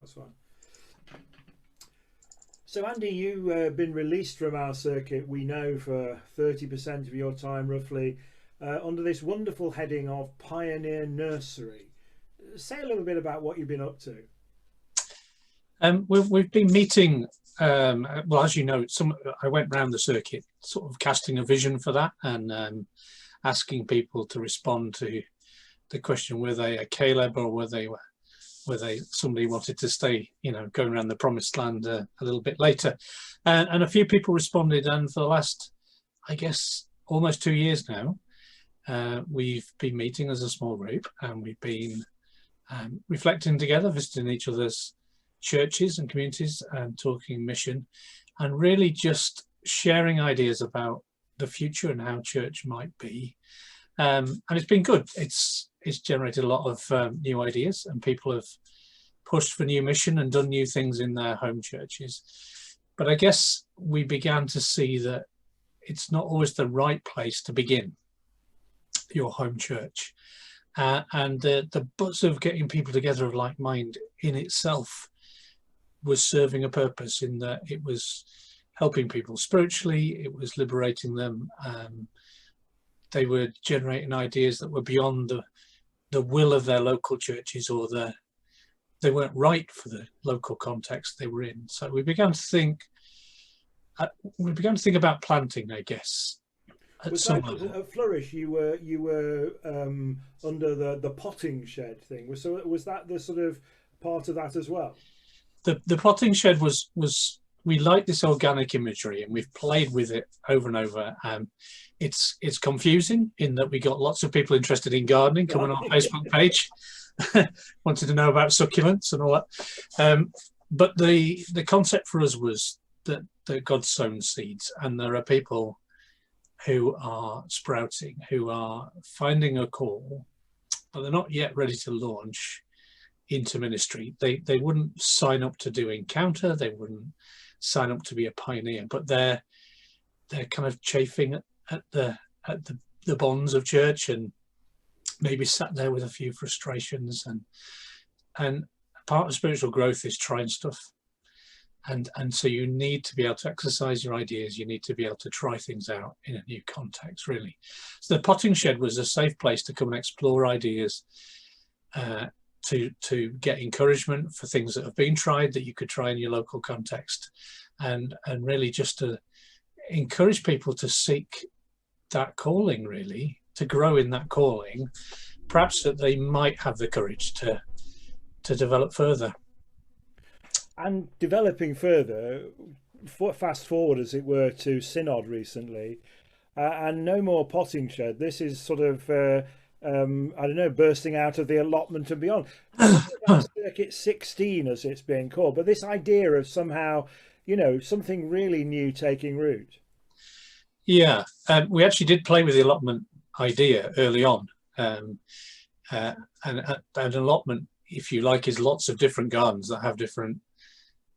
That's fine. So, Andy, you've been released from our circuit, we know, for 30% of your time, roughly, under this wonderful heading of Pioneer Nursery. Say a little bit about what you've been up to. We've been meeting, well, as you know, I went round the circuit sort of casting a vision for that, and asking people to respond to the question, were they a Caleb or were they somebody wanted to stay, going around the promised land a little bit later. And a few people responded, and for the last, I guess, almost 2 years now, we've been meeting as a small group, and we've been reflecting together, visiting each other's churches and communities and talking mission, and really just sharing ideas about the future and how church might be. And it's been good. It's generated a lot of new ideas, and people have pushed for new mission and done new things in their home churches. But I guess we began to see that it's not always the right place to begin your home church. And the buzz of getting people together of like mind in itself was serving a purpose, in that it was helping people spiritually, it was liberating them. They were generating ideas that were beyond the will of their local churches, or they weren't right for the local context they were in. So we began to think about planting, I guess. At Flourish, you were under the potting shed thing. So was that the sort of part of that as well? The potting shed was we like this organic imagery, and we've played with it over and over. It's confusing in that we got lots of people interested in gardening coming on our Facebook page, wanted to know about succulents and all that. But the concept for us was that God's sown seeds, and there are people who are sprouting, who are finding a call, but they're not yet ready to launch into ministry. They wouldn't sign up to do Encounter, they wouldn't sign up to be a pioneer, but they're kind of chafing at the bonds of church, and maybe sat there with a few frustrations, and part of spiritual growth is trying stuff, and so you need to be able to exercise your ideas, you need to be able to try things out in a new context, really. So the potting shed was a safe place to come and explore ideas, to get encouragement for things that have been tried that you could try in your local context, and really just to encourage people to seek that calling, really, to grow in that calling, perhaps that they might have the courage to develop further. And developing further, fast forward as it were to Synod recently, and no more potting shed. This is sort of I don't know, bursting out of the allotment and beyond. Circuit 16 as it's being called, but this idea of somehow, something really new taking root. Yeah, we actually did play with the allotment idea early on, and an allotment, if you like, is lots of different gardens that have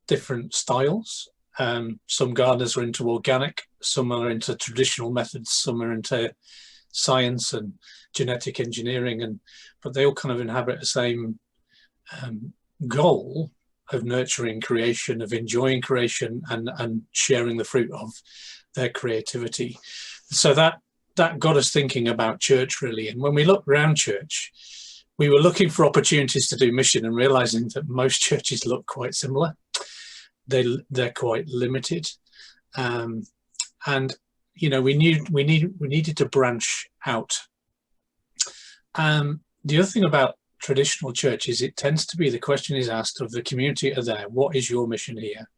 different styles. Some gardeners are into organic, some are into traditional methods, some are into science and genetic engineering, but they all kind of inhabit the same goal of nurturing creation, of enjoying creation, and sharing the fruit of their creativity. So that got us thinking about church, really. And when we looked around church, we were looking for opportunities to do mission, and realizing that most churches look quite similar. They're quite limited, and we needed to branch out. The other thing about traditional church is it tends to be the question is asked of the community are there, what is your mission here?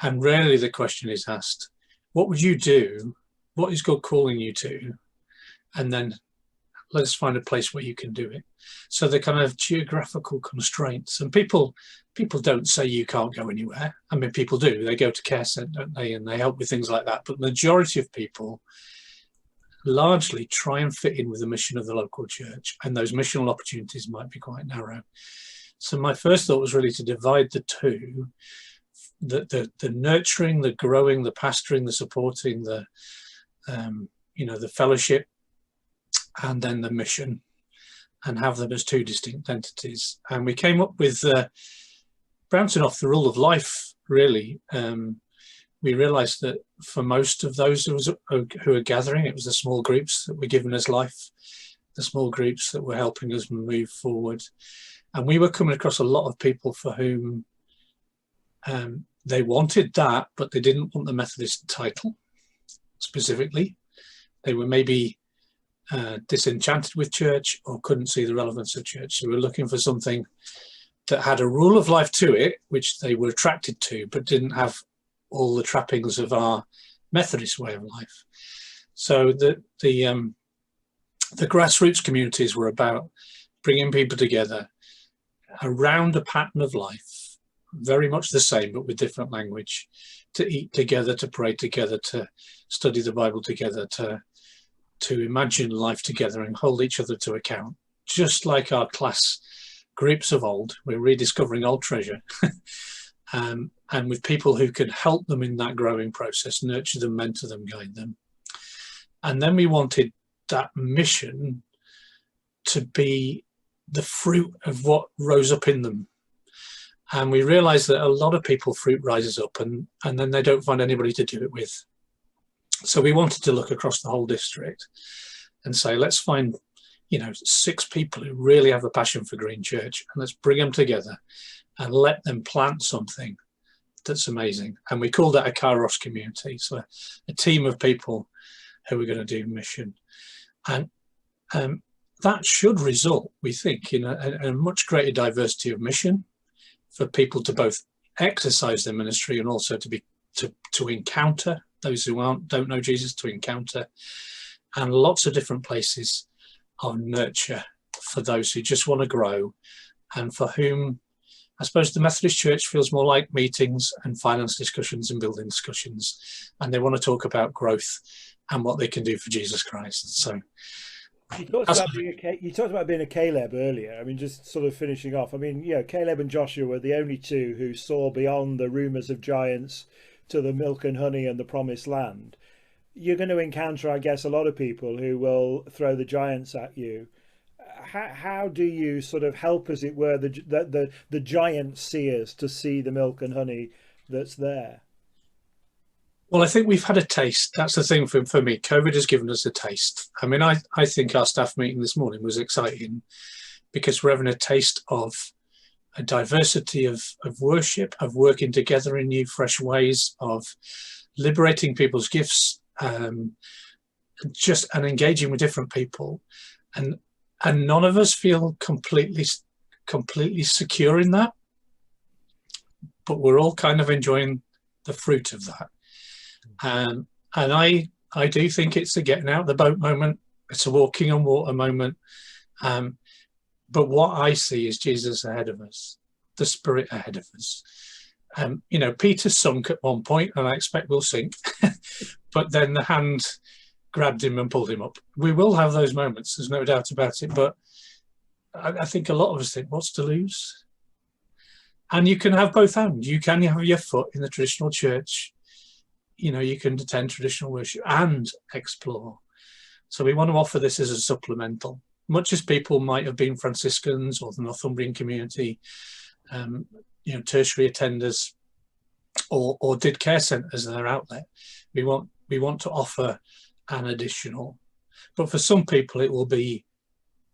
And rarely the question is asked, what would you do? What is God calling you to? And then let's find a place where you can do it. So the kind of geographical constraints, and people don't say you can't go anywhere. I mean, people do. They go to care centre, don't they? And they help with things like that. But the majority of people largely try and fit in with the mission of the local church, and those missional opportunities might be quite narrow. So my first thought was really to divide the two, the nurturing, the growing, the pastoring, the supporting, the fellowship, and then the mission, and have them as two distinct entities. And we came up with bouncing off the rule of life, really. We realised that for most of those who were gathering, it was the small groups that were giving us life, the small groups that were helping us move forward. And we were coming across a lot of people for whom they wanted that, but they didn't want the Methodist title specifically. They were maybe disenchanted with church or couldn't see the relevance of church. So we were looking for something that had a rule of life to it, which they were attracted to, but didn't have all the trappings of our Methodist way of life. So the grassroots communities were about bringing people together around a pattern of life, very much the same, but with different language, to eat together, to pray together, to study the Bible together, to imagine life together and hold each other to account, just like our class groups of old. We're rediscovering old treasure. And with people who can help them in that growing process, nurture them, mentor them, guide them. And then we wanted that mission to be the fruit of what rose up in them. And we realized that a lot of people, fruit rises up and then they don't find anybody to do it with. So we wanted to look across the whole district and say, let's find, 6 people who really have a passion for Green Church, and let's bring them together and let them plant something that's amazing. And we called that a Kairos community, so a team of people who are going to do mission. And that should result, we think, in a much greater diversity of mission for people to both exercise their ministry and also to encounter those who don't know Jesus, to encounter, and lots of different places of nurture for those who just want to grow, and for whom I suppose the Methodist Church feels more like meetings and finance discussions and building discussions, and they want to talk about growth and what they can do for Jesus Christ. So you talked about being a Caleb earlier. I mean, just sort of finishing off. I mean, Caleb and Joshua were the only two who saw beyond the rumours of giants to the milk and honey and the promised land. You're going to encounter, I guess, a lot of people who will throw the giants at you. How do you sort of help, as it were, the giant seers to see the milk and honey that's there? Well, I think we've had a taste. That's the thing for me. COVID has given us a taste. I mean, I think our staff meeting this morning was exciting because we're having a taste of a diversity of worship, of working together in new, fresh ways, of liberating people's gifts, and engaging with different people. And none of us feel completely secure in that, but we're all kind of enjoying the fruit of that. And I do think it's a getting out the boat moment. It's a walking on water moment. But what I see is Jesus ahead of us, the Spirit ahead of us. Peter sunk at one point, and I expect we'll sink. But then the hand grabbed him and pulled him up. We will have those moments, there's no doubt about it. But I think a lot of us think, what's to lose? And you can have both hands. You can have your foot in the traditional church. You can attend traditional worship and explore. So we want to offer this as a supplemental. Much as people might have been Franciscans or the Northumbrian community, tertiary attenders, or did care centres as their outlet, we want to offer an additional. But for some people, it will be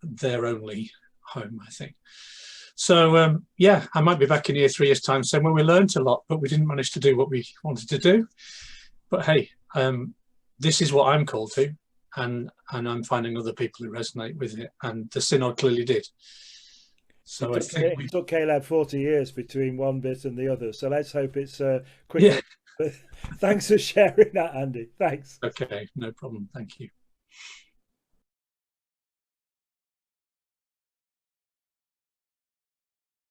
their only home, I think. So I might be back in here 3 years' time saying, well, we learned a lot, but we didn't manage to do what we wanted to do. But hey, this is what I'm called to, and I'm finding other people who resonate with it, and the synod clearly did. So it took Caleb 40 years between one bit and the other. So let's hope it's quicker. Yeah. Thanks for sharing that, Andy. Thanks. Okay, no problem. Thank you.